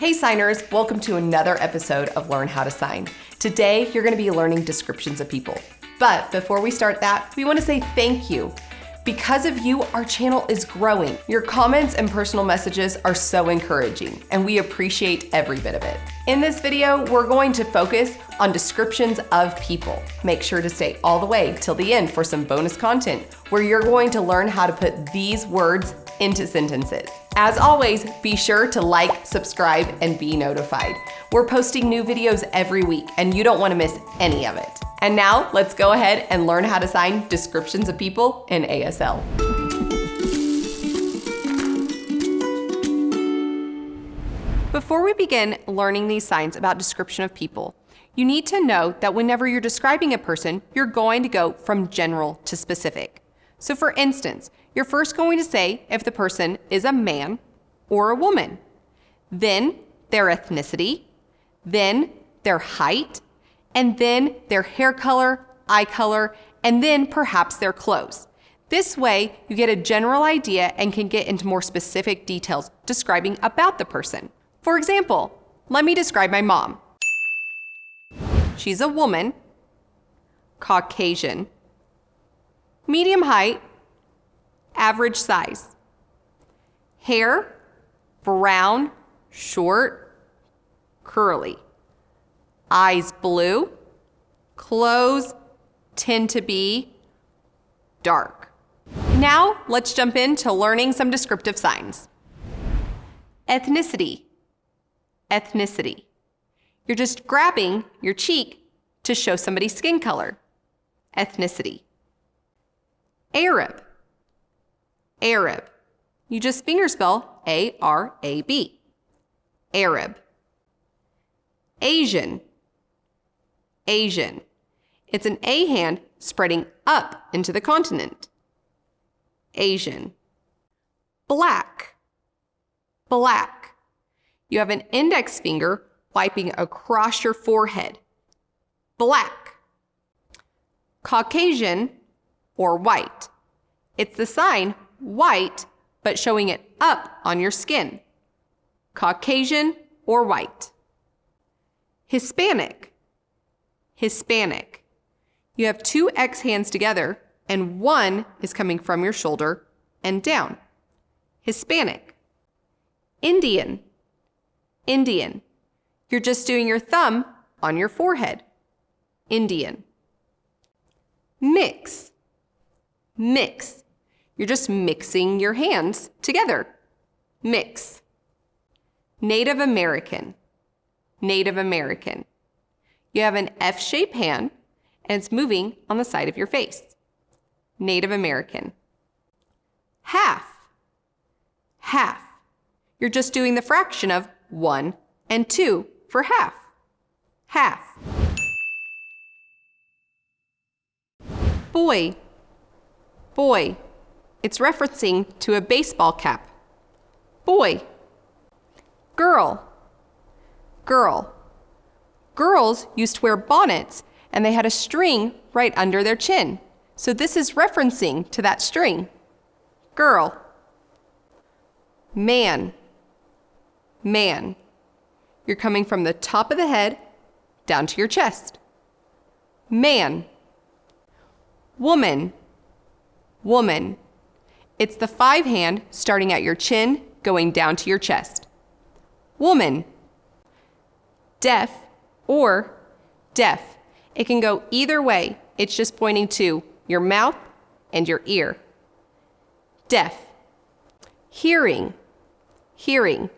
Hey signers, welcome to another episode of Learn How to Sign. Today, you're gonna be learning descriptions of people. But before we start that, we wanna say thank you. Because of you, our channel is growing. Your comments and personal messages are so encouraging, and we appreciate every bit of it. In this video, we're going to focus on descriptions of people. Make sure to stay all the way till the end for some bonus content, where you're going to learn how to put these words into sentences. As always, be sure to like, subscribe, and be notified. We're posting new videos every week, and you don't want to miss any of it. And now, let's go ahead and learn how to sign descriptions of people in ASL. Before we begin learning these signs about description of people, you need to know that whenever you're describing a person, you're going to go from general to specific. So for instance, you're first going to say if the person is a man or a woman, then their ethnicity, then their height, and then their hair color, eye color, and then perhaps their clothes. This way, you get a general idea and can get into more specific details describing about the person. For example, let me describe my mom. She's a woman, Caucasian, medium height, average size. Hair, brown, short, curly. Eyes blue. Clothes tend to be dark. Now, let's jump into learning some descriptive signs. Ethnicity. Ethnicity. You're just grabbing your cheek to show somebody's skin color. Ethnicity. Arab. Arab. You just fingerspell A-R-A-B. Arab. Asian. Asian. It's an A hand spreading up into the continent. Asian. Black. Black. You have an index finger wiping across your forehead. Black. Caucasian or white. It's the sign white, but showing it up on your skin. Caucasian or white. Hispanic. Hispanic. You have two X hands together, and one is coming from your shoulder and down. Hispanic. Indian. Indian. You're just doing your thumb on your forehead. Indian. Mix. Mix. You're just mixing your hands together. Mix. Native American. Native American. You have an F-shaped hand, and it's moving on the side of your face. Native American. Half. Half. You're just doing the fraction of 1 and 2 for half. Half. Boy. Boy. It's referencing to a baseball cap. Boy. Girl. Girl. Girls used to wear bonnets, and they had a string right under their chin. So this is referencing to that string. Girl. Man. Man. You're coming from the top of the head down to your chest. Man. Woman. Woman. It's the 5 hand starting at your chin, going down to your chest. Woman. Deaf or deaf. It can go either way. It's just pointing to your mouth and your ear. Deaf. Hearing. Hearing.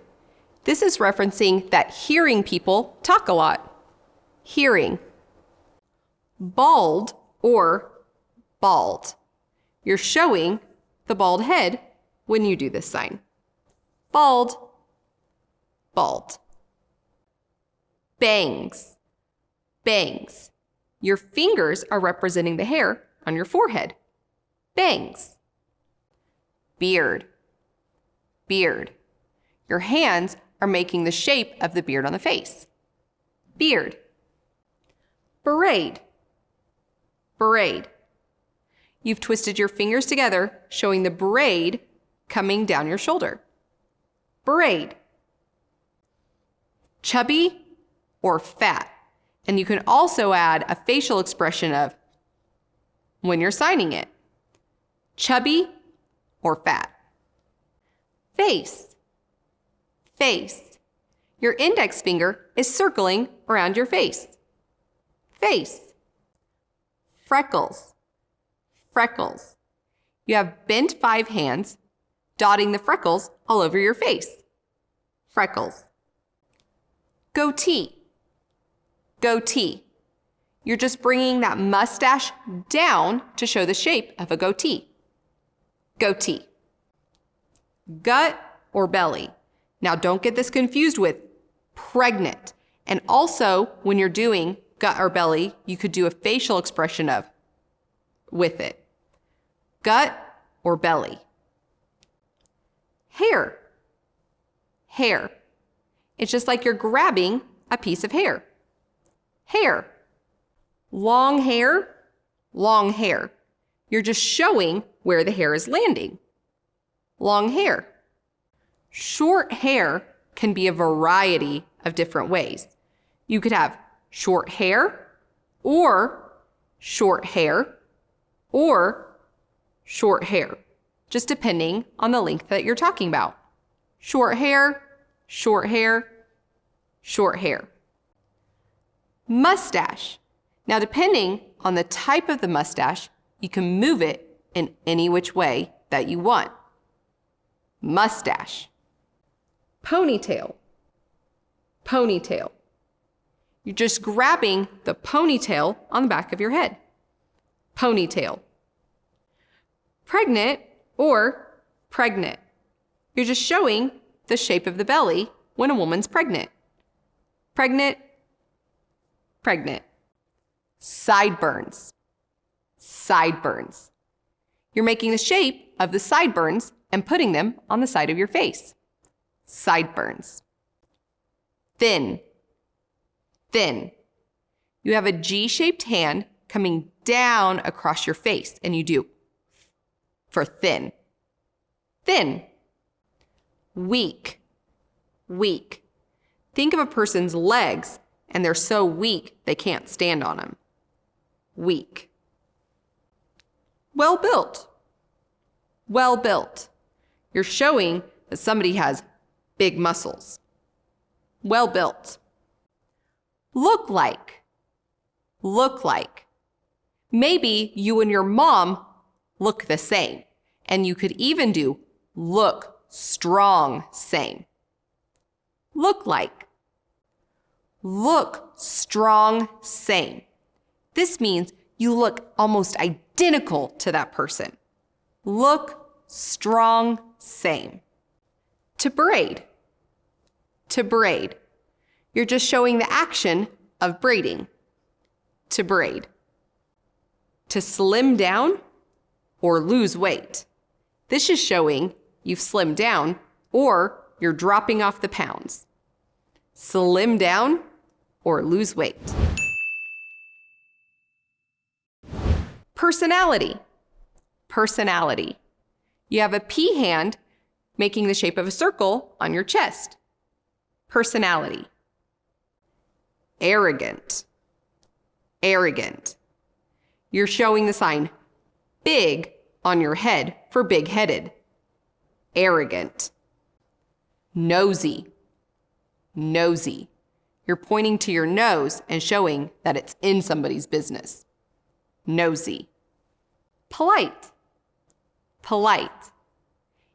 This is referencing that hearing people talk a lot. Hearing. Bald or bald. You're showing the bald head when you do this sign. Bald. Bald. Bangs. Bangs. Your fingers are representing the hair on your forehead. Bangs. Beard. Beard. Your hands are making the shape of the beard on the face. Beard. Braid. Braid. You've twisted your fingers together, showing the braid coming down your shoulder. Braid. chubby or fat. And you can also add a facial expression of when you're signing it. Chubby or fat. Face. Face. Your index finger is circling around your face. Face. Freckles. Freckles. You have bent 5 hands, dotting the freckles all over your face. Freckles. Goatee. Goatee. You're just bringing that mustache down to show the shape of a goatee. Goatee. Gut or belly. Now don't get this confused with pregnant. And also, when you're doing gut or belly, you could do a facial expression of with it. Gut or belly. Hair. Hair. It's just like you're grabbing a piece of hair. Hair. Long hair, long hair. You're just showing where the hair is landing. Long hair. Short hair can be a variety of different ways. You could have short hair or short hair or short hair, just depending on the length that you're talking about. Short hair, short hair, short hair. Mustache. Now, depending on the type of the mustache, you can move it in any which way that you want. Mustache. Ponytail. Ponytail. You're just grabbing the ponytail on the back of your head. Ponytail. Pregnant or pregnant. You're just showing the shape of the belly when a woman's pregnant. Pregnant, pregnant. Sideburns. Sideburns. You're making the shape of the sideburns and putting them on the side of your face. Sideburns. Thin. Thin. You have a G-shaped hand coming down across your face, and you do for thin. Thin. Weak. Weak. Think of a person's legs, and they're so weak they can't stand on them. Weak. Well-built. Well-built. You're showing that somebody has big muscles. Well-built. Look like. Look like. Maybe you and your mom look the same, and you could even do look strong same. Look like. Look strong same. This means you look almost identical to that person. Look strong same. To braid. To braid. You're just showing the action of braiding. To braid. To slim down or lose weight. This is showing you've slimmed down or you're dropping off the pounds. Slim down or lose weight. Personality. Personality. You have a P hand making the shape of a circle on your chest. Personality. Arrogant. Arrogant. You're showing the sign big on your head for big-headed. Arrogant. Nosy. Nosy. You're pointing to your nose and showing that it's in somebody's business. Nosy. Polite. Polite.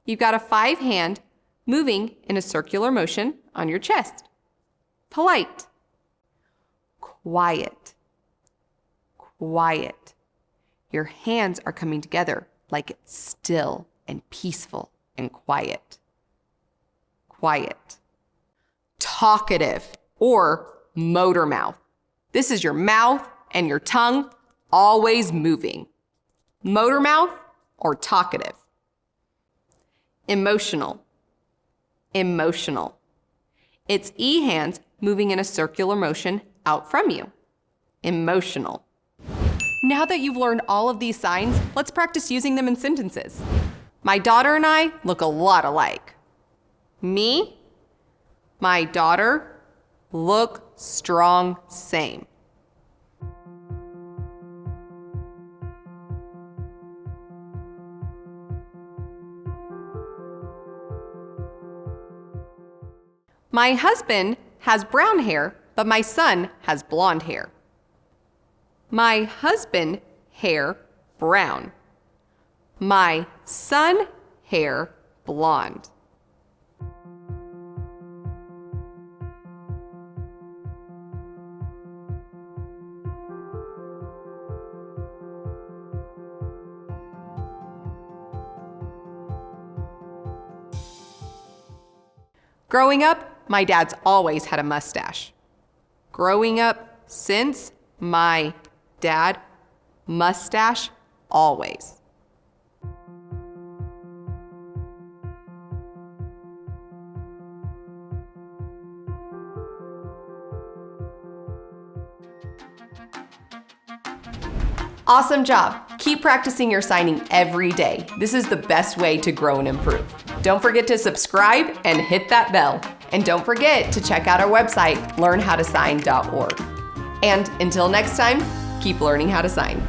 You've got a 5 hand moving in a circular motion on your chest. Polite. Quiet. Quiet. Your hands are coming together like it's still and peaceful and quiet. Quiet. Talkative or motor mouth. This is your mouth and your tongue always moving. Motor mouth or talkative. Emotional. Emotional. It's E hands moving in a circular motion out from you. Emotional. Now that you've learned all of these signs, let's practice using them in sentences. My daughter and I look a lot alike. Me, my daughter, look strong, same. My husband has brown hair, but my son has blonde hair. My husband, hair, brown. My son, hair, blonde. Growing up, my dad's always had a mustache. Growing up since my dad, mustache always. Awesome job! Keep practicing your signing every day. This is the best way to grow and improve. Don't forget to subscribe and hit that bell. And don't forget to check out our website, learnhowtosign.org. And until next time, keep learning how to sign.